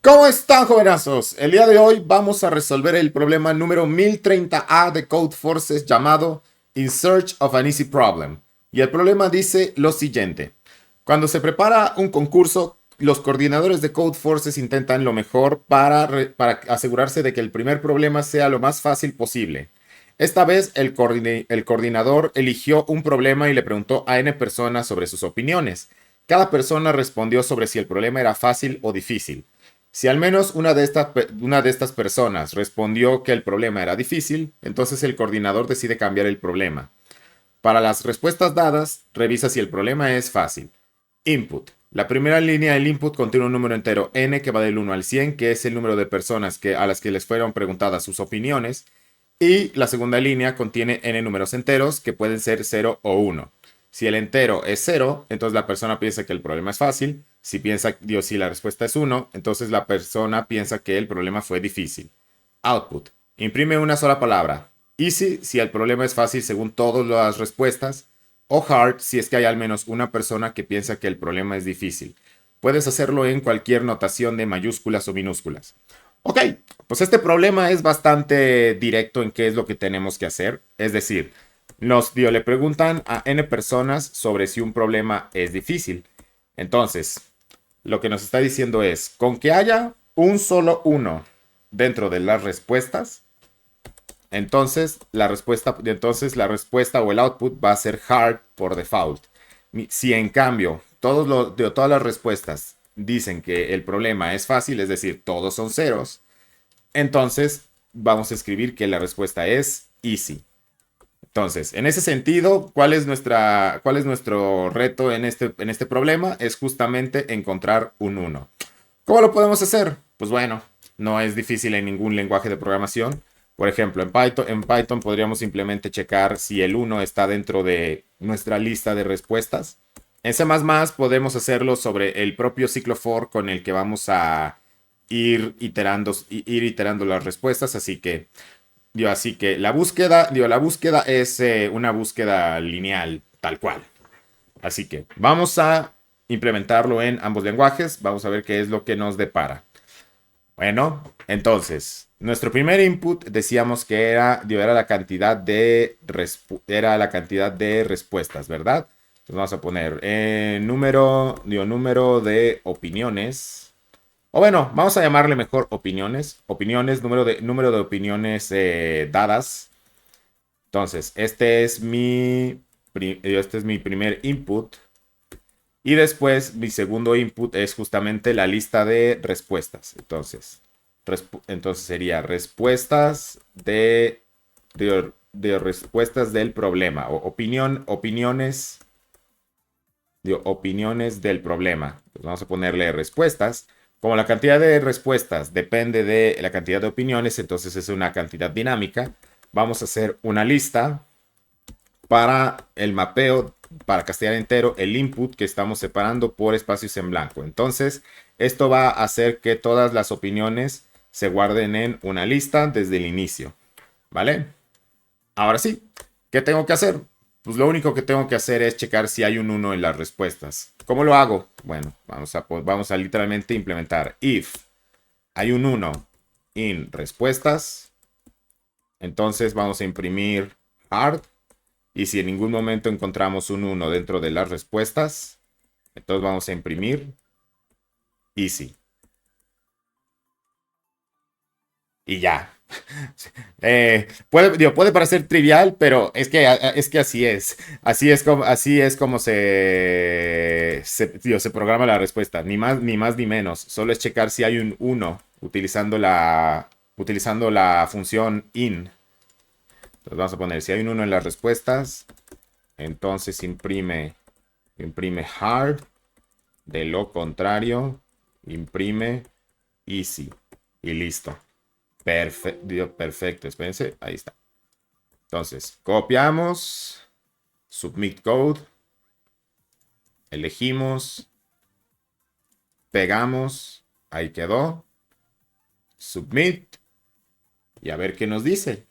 ¿Cómo están, jovenazos? El día de hoy vamos a resolver el problema número 1030A de Codeforces llamado In Search of an Easy Problem. Y el problema dice lo siguiente. Cuando se prepara un concurso, los coordinadores de Codeforces intentan lo mejor para asegurarse de que el primer problema sea lo más fácil posible. Esta vez el coordinador eligió un problema y le preguntó a N personas sobre sus opiniones. Cada persona respondió sobre si el problema era fácil o difícil. Si al menos una de estas personas respondió que el problema era difícil, entonces el coordinador decide cambiar el problema. Para las respuestas dadas, revisa si el problema es fácil. Input. La primera línea del input contiene un número entero n que va del 1 al 100, que es el número de personas a las que les fueron preguntadas sus opiniones. Y la segunda línea contiene n números enteros, que pueden ser 0 o 1. Si el entero es 0, entonces la persona piensa que el problema es fácil. Si la respuesta es 1, entonces la persona piensa que el problema fue difícil. Output. Imprime una sola palabra. Easy si el problema es fácil según todas las respuestas. O hard si es que hay al menos una persona que piensa que el problema es difícil. Puedes hacerlo en cualquier notación de mayúsculas o minúsculas. Ok, pues este problema es bastante directo en qué es lo que tenemos que hacer. Es decir, le preguntan a N personas sobre si un problema es difícil. Entonces, lo que nos está diciendo es, con que haya un solo uno dentro de las respuestas, entonces la respuesta o el output va a ser hard por default. Si en cambio todas las respuestas dicen que el problema es fácil, es decir, todos son ceros, entonces vamos a escribir que la respuesta es easy. Entonces, en ese sentido, ¿cuál es nuestro reto en este problema? Es justamente encontrar un uno. ¿Cómo lo podemos hacer? Pues bueno, no es difícil en ningún lenguaje de programación. Por ejemplo, en Python podríamos simplemente checar si el uno está dentro de nuestra lista de respuestas. En C++ podemos hacerlo sobre el propio ciclo for con el que vamos a ir iterando las respuestas. Así que la búsqueda es una búsqueda lineal, tal cual. Así que vamos a implementarlo en ambos lenguajes. Vamos a ver qué es lo que nos depara. Bueno, entonces, nuestro primer input decíamos que era la cantidad de respuestas, ¿verdad? Entonces vamos a poner número de opiniones. O bueno, vamos a llamarle mejor opiniones. Opiniones, número de opiniones dadas. Entonces, este es mi primer input. Y después mi segundo input es justamente la lista de respuestas. Entonces sería de respuestas del problema. O opiniones del problema. Pues vamos a ponerle respuestas. Como la cantidad de respuestas depende de la cantidad de opiniones, entonces es una cantidad dinámica. Vamos a hacer una lista para el mapeo, para castellar entero, el input que estamos separando por espacios en blanco. Entonces, esto va a hacer que todas las opiniones se guarden en una lista desde el inicio. ¿Vale? Ahora sí, ¿qué tengo que hacer? Pues lo único que tengo que hacer es checar si hay un uno en las respuestas. ¿Cómo lo hago? Bueno, vamos a literalmente implementar if hay un uno en respuestas. Entonces vamos a imprimir hard. Y si en ningún momento encontramos un uno dentro de las respuestas, entonces vamos a imprimir easy. Y ya. Puede parecer trivial, pero es que así es. Así es como se programa la respuesta. Ni más ni menos. Solo es checar si hay un uno utilizando la función in. Entonces vamos a poner si hay un uno en las respuestas. Entonces imprime hard. De lo contrario, imprime easy. Y listo. Perfecto. Espérense. Ahí está. Entonces, copiamos. Submit code. Elegimos. Pegamos. Ahí quedó. Submit. Y a ver qué nos dice.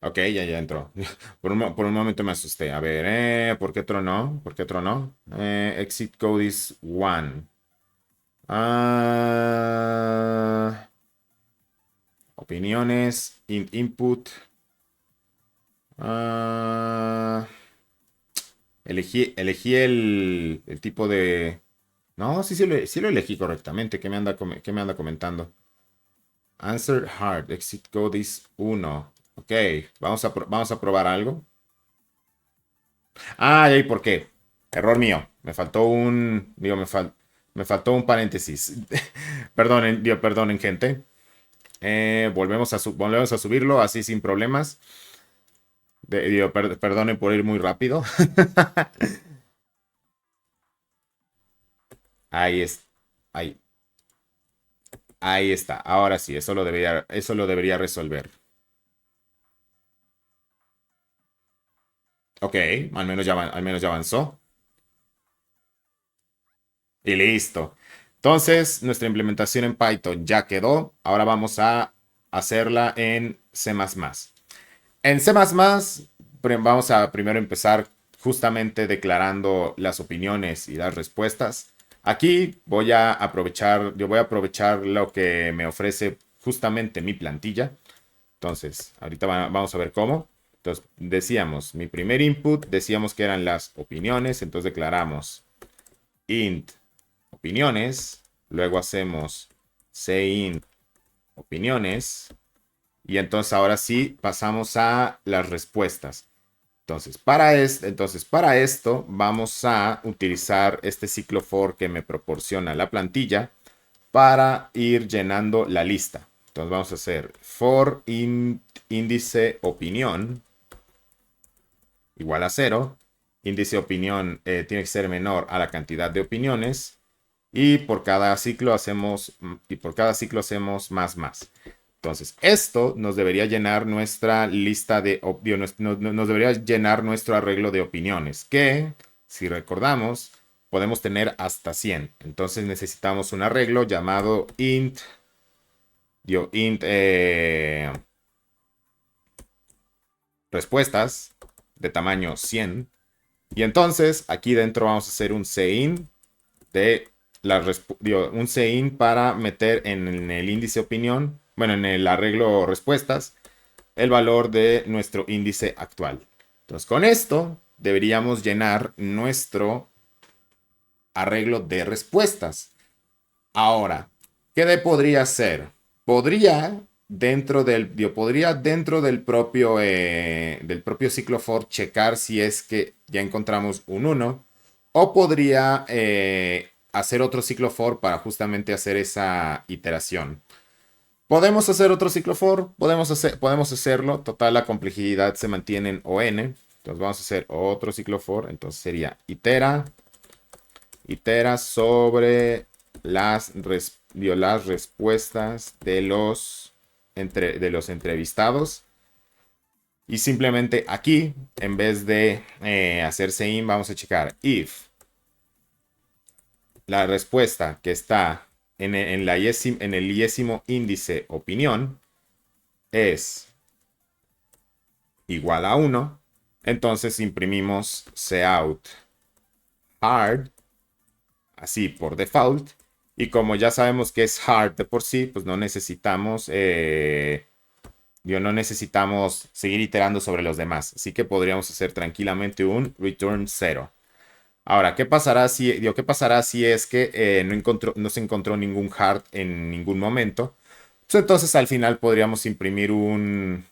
Ok, ya entró. Por un momento me asusté. A ver, ¿por qué tronó? ¿Por qué tronó? Exit code is one. Ah, opiniones, input. Ah, elegí el tipo de... No, sí lo elegí correctamente. ¿Qué me anda comentando? Answer hard. Exit code is uno. Ok, vamos a probar algo. Ah, ¿y por qué? Error mío. Me faltó un... Digo, me faltó un paréntesis. Perdonen, gente. Volvemos a subirlo así sin problemas. Perdonen por ir muy rápido. Ahí es. Ahí, ahí está. Ahora sí, eso lo debería resolver. Ok, al menos ya avanzó. Y listo. Entonces, nuestra implementación en Python ya quedó. Ahora vamos a hacerla en C++. En C++, vamos a primero empezar justamente declarando las opiniones y las respuestas. Aquí yo voy a aprovechar lo que me ofrece justamente mi plantilla. Entonces, ahorita vamos a ver cómo. Entonces, decíamos, mi primer input, decíamos que eran las opiniones. Entonces declaramos int opiniones. Luego hacemos cin opiniones. Y entonces ahora sí pasamos a las respuestas. Entonces, para esto vamos a utilizar este ciclo for que me proporciona la plantilla para ir llenando la lista. Entonces vamos a hacer for índice opinión igual a 0. Índice opinión tiene que ser menor a la cantidad de opiniones. Y por cada ciclo hacemos más. Entonces, esto nos debería llenar nuestra lista nos debería llenar nuestro arreglo de opiniones, que, si recordamos, podemos tener hasta 100. Entonces necesitamos un arreglo llamado int respuestas de tamaño 100. Y entonces aquí dentro vamos a hacer un cin de un cin para meter en el índice opinión, bueno, en el arreglo respuestas, el valor de nuestro índice actual. Entonces, con esto deberíamos llenar nuestro arreglo de respuestas. Ahora, ¿qué podría ser? Podría dentro del propio ciclo for checar si es que ya encontramos un 1 o podría hacer otro ciclo for para justamente hacer esa iteración. ¿Podemos hacer otro ciclo for? Podemos hacerlo. Total, la complejidad se mantiene en O n. Entonces vamos a hacer otro ciclo for. Entonces sería itera sobre las respuestas de los entrevistados. Y simplemente aquí, en vez de hacer cin, vamos a checar if la respuesta que está en el yésimo índice opinión es igual a 1, entonces imprimimos cout hard, así por default. Y como ya sabemos que es hard de por sí, pues no necesitamos seguir iterando sobre los demás. Así que podríamos hacer tranquilamente un return 0. Ahora, ¿qué pasará si es que no se encontró ningún hard en ningún momento? Pues entonces al final podríamos imprimir el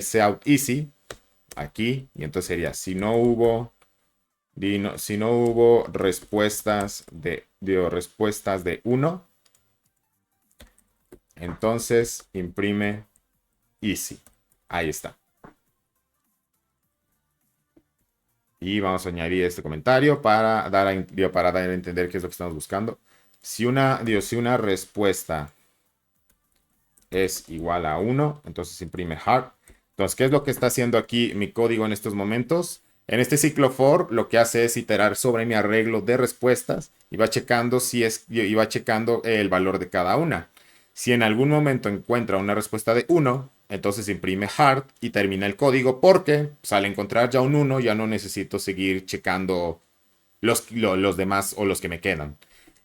cout easy aquí. Y entonces sería, si no hubo respuestas de 1, entonces imprime easy. Ahí está. Y vamos a añadir este comentario para dar a entender qué es lo que estamos buscando. Si una respuesta es igual a 1, entonces imprime hard. Entonces, ¿qué es lo que está haciendo aquí mi código en estos momentos? En este ciclo for, lo que hace es iterar sobre mi arreglo de respuestas y va checando el valor de cada una. Si en algún momento encuentra una respuesta de 1, entonces imprime hard y termina el código porque pues, al encontrar ya un 1 ya no necesito seguir checando los demás o los que me quedan.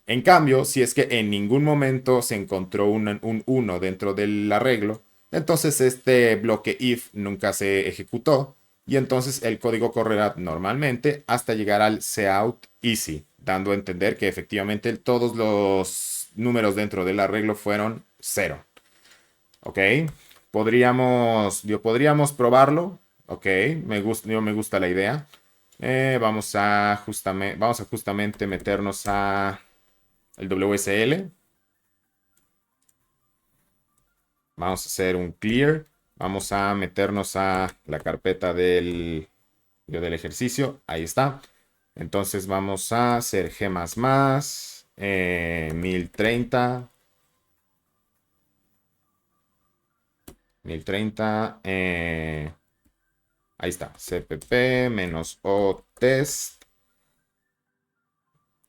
En cambio, si es que en ningún momento se encontró un 1 dentro del arreglo, entonces este bloque if nunca se ejecutó y entonces el código correrá normalmente hasta llegar al cout easy, dando a entender que efectivamente todos los números dentro del arreglo fueron 0. ¿Ok? Podríamos probarlo. ¿Ok? Me gusta la idea. Vamos a justamente meternos a el WSL. Vamos a hacer un clear. Vamos a meternos a la carpeta del ejercicio. Ahí está. Entonces vamos a hacer G++, 1030. 1030. Ahí está. cpp-o test.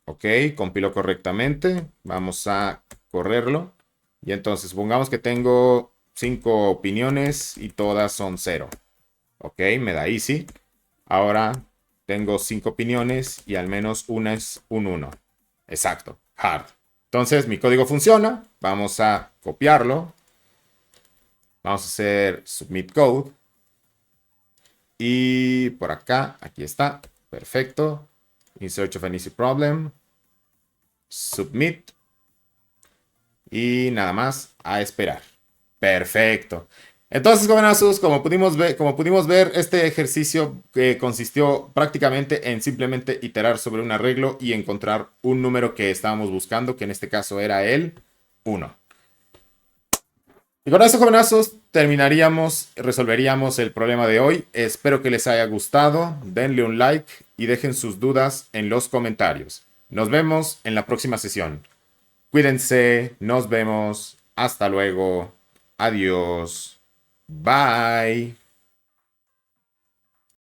Ok, compiló correctamente. Vamos a correrlo. Y entonces, supongamos que tengo 5 opiniones y todas son 0. Ok, me da easy. Ahora tengo 5 opiniones y al menos una es un 1. Exacto, hard. Entonces, mi código funciona. Vamos a copiarlo. Vamos a hacer submit code. Y por acá, aquí está. Perfecto. In search of an easy problem. Submit. Y nada más a esperar. Perfecto. Entonces, jovenazos, como pudimos ver, este ejercicio consistió prácticamente en simplemente iterar sobre un arreglo y encontrar un número que estábamos buscando, que en este caso era el 1. Y con eso, jovenazos, resolveríamos el problema de hoy. Espero que les haya gustado. Denle un like y dejen sus dudas en los comentarios. Nos vemos en la próxima sesión. Cuídense, nos vemos. Hasta luego. Adiós. Bye.